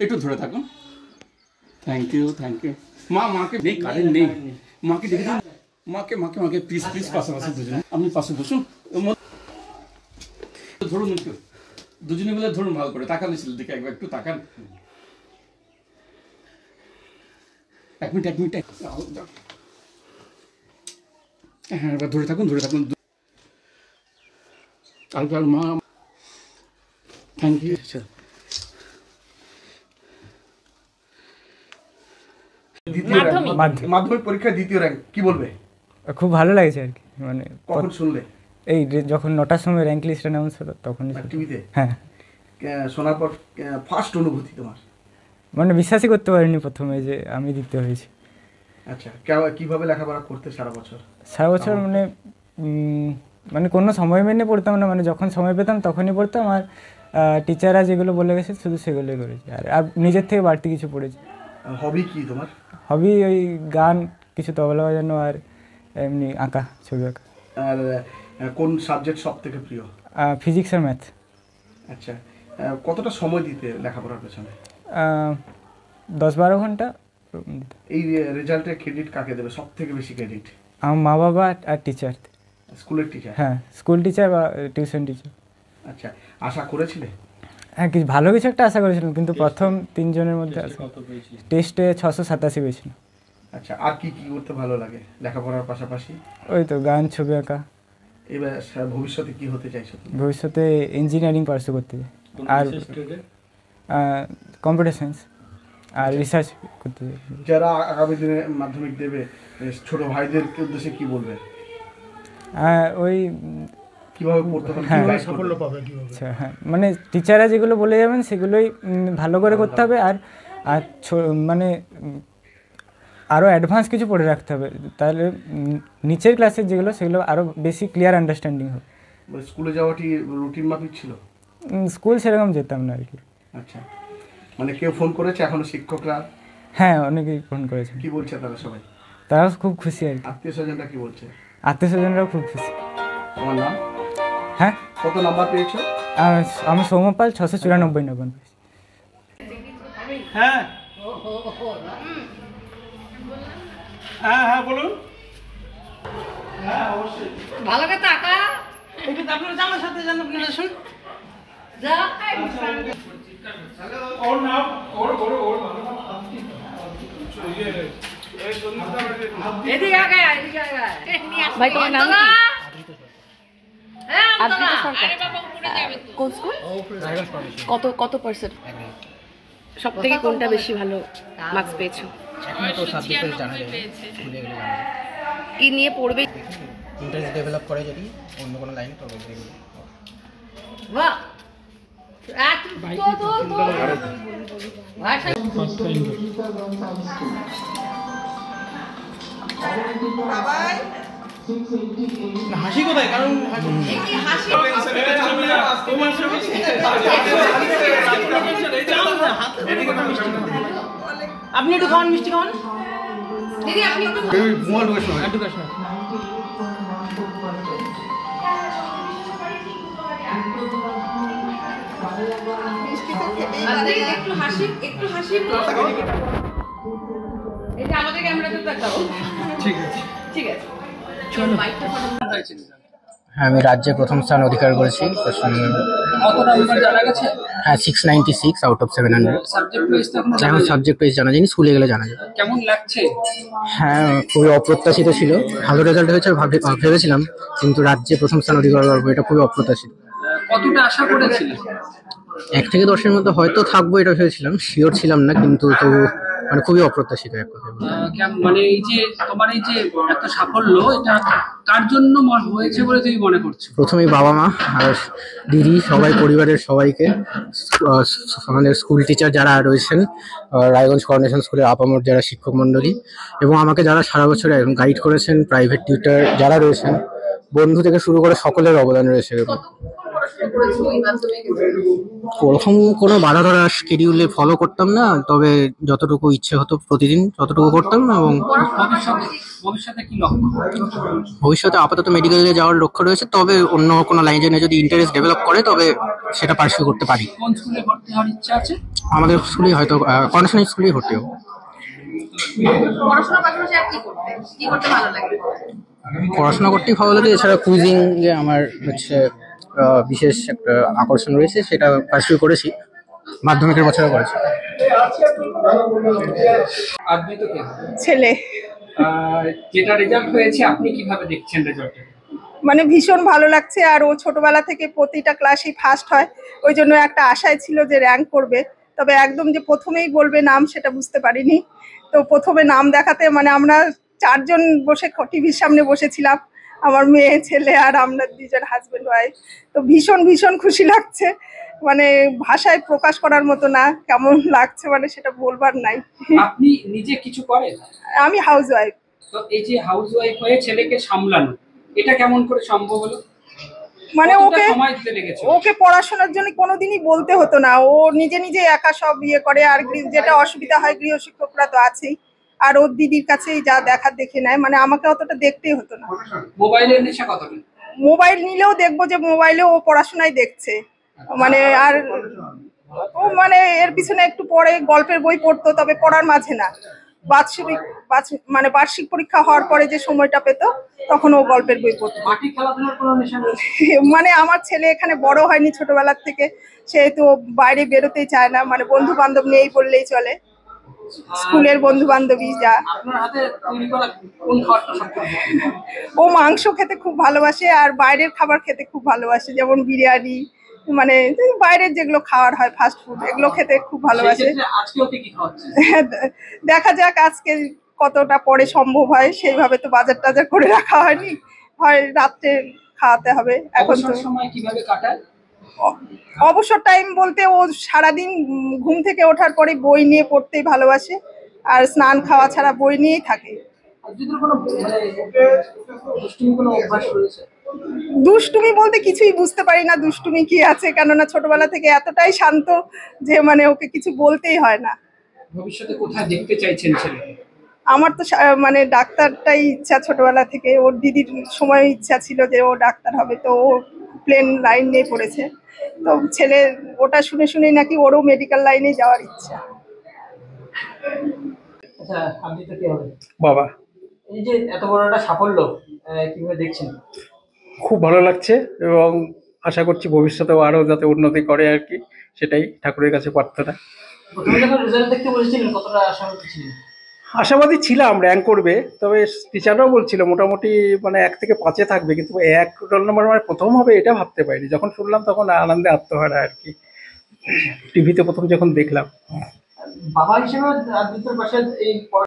একটু ধরে থাকুন। থ্যাংক ইউ মা, মাকে নেই, কারেন্ট নেই, মাকে দেখে দিন, মাকে প্লিজ পাশাপাশি দুজনে, আপনি পাশে বসুন, ধরুন একটু, দুজনে মিলে ধরুন, ভালো করে তাকান ছিল দিকে, একবার একটু তাকান। এক মিনিট হ্যাঁ, এবার ধরে থাকুন। আর মা, থ্যাংক ইউ। মাধ্যমিক পরীক্ষা দ্বিতীয় র্যাঙ্ক, কি বলবে? খুব ভালো লাগছে আর কি। মানে কখন শুনলে? এই যখন 9টার সময় র্যাঙ্ক লিস্ট অ্যানাউন্স হলো তখনই টিভিতে। হ্যাঁ, শোনার পর ফার্স্ট অনুভূতি তোমার? মানে বিশ্বাসই করতে পারিনি প্রথমে যে আমি দ্বিতীয় হয়েছি। আচ্ছা, কিভাবে লেখাপড়া করতে সারা বছর? মানে কোনো সময় মেনে পড়তাম না, মানে যখন সময় পেতাম তখনই পড়তাম, আর টিচাররা যেগুলো বলে গেছে শুধু সেগুলোই করেছি, আর নিজের থেকে বাড়তি কিছু পড়েছি। হবি কি তোমার? হবি ওই গান, কিছু তবলা বাজানো, আর এমনি আঁকা, ছবি আঁকা। আর কোন সাবজেক্ট সব থেকে প্রিয়? ফিজিক্স আর ম্যাথ। আচ্ছা, কতটা সময় দিতে লেখাপড়ার পেছনে? 10-12 ঘন্টা। এই রেজাল্টের ক্রেডিট কাকে দেবে সব থেকে বেশি ক্রেডিট? আমার মা বাবা আর টিচার। স্কুলের টিচার? হ্যাঁ, স্কুল টিচার বা টিউশন টিচার। আচ্ছা, আশা করেছিলে? হ্যাঁ, ভালো কিছু একটা আশা করেছিলাম, কিন্তু প্রথম 3 জনের মধ্যে টেস্টে 687 পেয়েছিল। আচ্ছা, আর কি করতে ভালো লাগে লেখাপড়ার পাশাপাশি? ওই তো গান, ছবি আঁকা। এবার ভবিষ্যতে কি হতে চাইছো? ভবিষ্যতে ইঞ্জিনিয়ারিং পার্সু করতে চাই, আর কম্পিউটার সায়েন্স আর রিসার্চ করতে চাই। যারা আগামী দিনে মাধ্যমিক দেবে, ছোট ভাইদের উদ্দেশ্যে কি বলবে? ওই কিভাবে পড়তে হবে, কিভাবে সাফল্য পাবে? আচ্ছা, হ্যাঁ, মানে টিচাররা যেগুলো বলে যাবেন সেগুলোই ভালো করে করতে হবে, আর মানে আরও অ্যাডভান্স কিছু পড়ে রাখতে হবে, তাহলে নিচের ক্লাসের যেগুলো সেগুলো আরও বেশি ক্লিয়ার আন্ডারস্ট্যান্ডিং হবে। স্কুলে যাওয়াটি রুটিন মাফিক ছিল? স্কুল সেরকম যেতাম না আর কি। আচ্ছা, মানে কেউ ফোন করেছে এখনো শিক্ষকরা? হ্যাঁ, অনেকেই ফোন করেছে। কি বলছে তারা সবাই? তারাও খুব খুশি আর কি। আত্মীয় স্বজনরা কি বলছে? আত্মীয় স্বজনরাও খুব খুশি। তোমার নাম? হ্যাঁ, কত নাম্বার পেয়েছো? আমি সৌম্যপাল 694 নম্বর পেয়েছি। হ্যাঁ হ্যাঁ বলুন। হ্যাঁ, অবশ্যই ভালো করে টাকা একটু আপনার জামার সাথে জান, আপনারা শুন যা ওর নাম ওর এদিকে আগে ভাই, তোমার নাম কি? আদ্রিতা সরকার। কোন স্কুল? কত পার্সেন্ট? সব থেকে কোনটা বেশি ভালো মার্কস পেয়েছো? এখন তো সাবজেক্ট জানা যাবে, স্কুলে গেলে জানা যাবে কি নিয়ে পড়বে। ইন্টারেস্ট ডেভেলপ করে যদি অন্য কোনো লাইন তবে দেখবে। বাহ, হাসি কোথায়? কারণ আপনি একটু খাওয়ান, মিষ্টি খাওয়ান দিদি, আপনি একটু একটু হাসি এটা আমাদের ক্যামেরাতে দেখাও। ঠিক আছে চলো। হ্যাঁ, আমি রাজ্যে প্রথম স্থান অধিকার করেছি। হ্যাঁ, 696 আউট অফ 700। এখন সাবজেক্ট ওয়াইজ জানা যায়নি, স্কুলে গেলে জানা যায়। কেমন লাগছে? হ্যাঁ, খুবই অপ্রত্যাশিত ছিল। ভালো রেজাল্ট হয়েছে ভেবেছিলাম, কিন্তু রাজ্যে প্রথম স্থান অধিকার করবো এটা খুবই অপ্রত্যাশিত। কতটা আশা করেছিলেন? 1 থেকে 10-এর মধ্যে হয়তো থাকবো এটা ভেবেছিলাম, শিওর ছিলাম না, কিন্তু তবু মানে খুবই অপ্রত্যাশিত এক কথায়। মানে এই যে তোমার এই যে এত সাফল্য, এটা কার জন্য হয়েছে বলে তুমি মনে করছো? প্রথমেই বাবা মা আর দিদি, সবাই, পরিবারের সবাইকে, আমাদের স্কুল টিচার যারা রয়েছেন, রায়গঞ্জ করোনেশন স্কুলের আপামর যারা শিক্ষক মণ্ডলী, এবং আমাকে যারা সারা বছর গাইড করেছেন, প্রাইভেট টিউটার যারা রয়েছেন, বন্ধু থেকে শুরু করে সকলের অবদান রয়েছে। পড়াশোনা করেছো এই মাধ্যমিক? ওরকম কোনো বাধা ধরা শিডিউলে ফলো করতাম না, তবে যতটুকু ইচ্ছে হতো প্রতিদিন ততটুকু করতাম। এবং ভবিষ্যতে কি লক্ষ্য? ভবিষ্যতে আপাতত মেডিকেলে যাওয়ার লক্ষ্য রয়েছে, তবে অন্য কোনো লাইনে যদি ইন্টারেস্ট ডেভেলপ করে তবে সেটা পার্সিউ করতে পারি। কোন স্কুলে ভর্তি হওয়ার ইচ্ছা আছে? আমাদের স্কুলেই হয়তো কর্নেশন স্কুলেই ভর্তি হবো। পড়াশোনার পাশাপাশি আর কি করতে ভালো লাগে? পড়াশোনা করতেই ভালো লাগে, এছাড়া কুইজিং যে আমার হচ্ছে বিশেষ একটা আকর্ষণ রয়েছে, সেটা পার্সিউ করেছি, মাধ্যমিকের বছরে করেছি। আদ্বিত কে? ছেলে। যেটা রেজাল্ট হয়েছে আপনি কিভাবে দেখছেন রেজাল্টটা? মানে ভীষণ ভালো লাগছে, আর ও ছোটবেলা থেকে প্রতিটা ক্লাসেই ফার্স্ট হয়, ওই জন্য একটা আশায় ছিল যে র্যাঙ্ক করবে। তবে একদম যে প্রথমেই বলবে নাম সেটা বুঝতে পারিনি। তো প্রথমে নাম দেখাতে মানে আমরা 4 জন বসে টিভির সামনে বসেছিলাম, আমার মেয়ে, ছেলে আর আমরা 2 জন হাজবেন্ড ওয়াইফ। তো ভীষণ ভীষণ খুশি লাগছে, মানে ভাষায় প্রকাশ করার মতো না, কেমন লাগছে মানে সেটা বলবার নাই। আপনি নিজে কিছু করেন? আমি হাউস ওয়াইফ। তো এই যে হাউস ওয়াইফ হয়ে ছেলেকে সামলানো, এটা কেমন করে সম্ভব হলো? মানে কতটা সময় দিতে লেগেছে? ওকে পড়াশোনার জন্য কোনোদিনই বলতে হতো না, ও নিজে নিজে একা সব করে। আর যেটা অসুবিধা হয় গৃহশিক্ষকরা তো আছেই, আর ওর দিদির কাছেই যা দেখার দেখে নেয়, মানে আমাকে অতটা দেখতেই হতো না। মোবাইলের নেশা কতটা? মোবাইল নিলেও দেখবো যে মোবাইলে ও পড়াশোনায় দেখছে, মানে আর ও মানে এর পিছনে একটু পরে গল্পের বই পড়তো, তবে পড়ার মাঝে না। মানে বার্ষিক পরীক্ষা হওয়ার পরে যে সময়টা পেতো তখন ও গল্পের বই পড়তো। মাঠে খেলাধুলার কোনো নেশা নেই? মানে আমার ছেলে এখানে বড় হয়নি ছোটবেলার থেকে, সেহেতু বাইরে বেরোতেই চায় না, মানে বন্ধু বান্ধব নেই বললেই চলে, স্কুলের বন্ধু বান্ধবী যা। আপনার হাতে তৈরি করা কোন খাবারটা সবচেয়ে ভালো? ও মাংস খেতে খুব ভালোবাসে, আর বাইরের খাবার খেতে খুব ভালোবাসে, যেমন বিরিয়ানি, মানে বাইরের যেগুলো খাওয়ার হয় ফাস্ট ফুড, এগুলো খেতে খুব ভালোবাসে। আজকে ওকে কি খাওয়াচ্ছে? দেখা যাক আজকে কতটা পরে সম্ভব হয়, সেইভাবে তো বাজার টাজার করে রাখা হয়নি, হয় রাত্রে খাওয়াতে হবে। এখন তো সময় কিভাবে কাটায়? অবসর টাইম বলতে ও সারাদিন ঘুম থেকে ওঠার পরে বই নিয়ে পড়তেই ভালোবাসে, আর স্নান খাওয়া ছাড়া বই নিয়েই থাকে। দুষ্টুমি বলতে কিছুই বুঝতে পারি না দুষ্টুমি কি আছে, কেননা ছোটবেলা থেকে এতটাই শান্ত যে মানে ওকে কিছু বলতেই হয় না। ভবিষ্যতে কোথায় দেখতে চাইছেন ছেলে? আমার তো মানে ডাক্তারটাই ইচ্ছা ছোটবেলা থেকে, ওর দিদির সময় ইচ্ছা ছিল যে ও ডাক্তার হবে, তো ও প্লেন লাইন নিয়ে পড়েছে। তো ছেলে ওটা শুনে শুনেই নাকি ওরও মেডিকেল লাইনে যাওয়ার ইচ্ছা। আচ্ছা, আপনি তো কি হবে? বাবা। এই যে এত বড় একটা সাফল্য কিভাবে দেখছেন? খুব ভালো লাগছে, এবং আশা করছি ভবিষ্যতেও আরো যাতে উন্নতি করে আর কি, সেটাই ঠাকুরের কাছে প্রার্থনা। প্রথমে যখন রেজাল্ট দেখতে বলেছিলেন কতটা আশাবাদী ছিলেন? আশাবাদী ছিলাম র্যাঙ্ক করবে, তবে টিচাররাও বলছিল মোটামুটি মানে 1 থেকে 5-এ থাকবে, কিন্তু 1 রোল নম্বর মানে প্রথম হবে এটা ভাবতে পারিনি। যখন শুনলাম তখন আনন্দে আত্মহারা আর কি, টিভিতে প্রথম যখন দেখলাম। বাবা হিসেবে আদ্বিতের পাশে এই